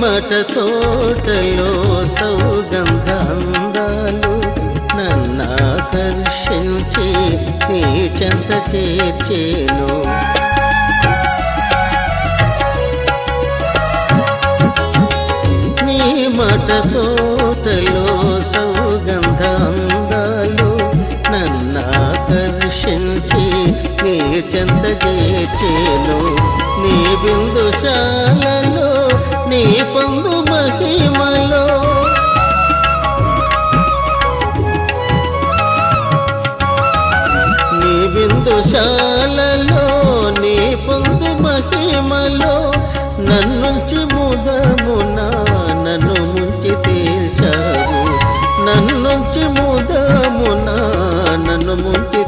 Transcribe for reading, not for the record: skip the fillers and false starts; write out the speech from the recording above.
మట తోటలో సౌగంధ అందాలు నన్నాకర్షించి నీ చెంత చేర్చేను. నీ మట తోటలో సౌగంధ అందాలు నన్నాకర్షించి నీ చెంత చేర్చేను. నీ బిందుశాలలో నీ పొందు మహిమలో నీ బిందుశాలలో నీ పొందు మహిమలో నన్నుంచి ముదమున నన్ను ముంచి తేల్చావు. నన్నుంచి ముదమున నన్ను ముంచి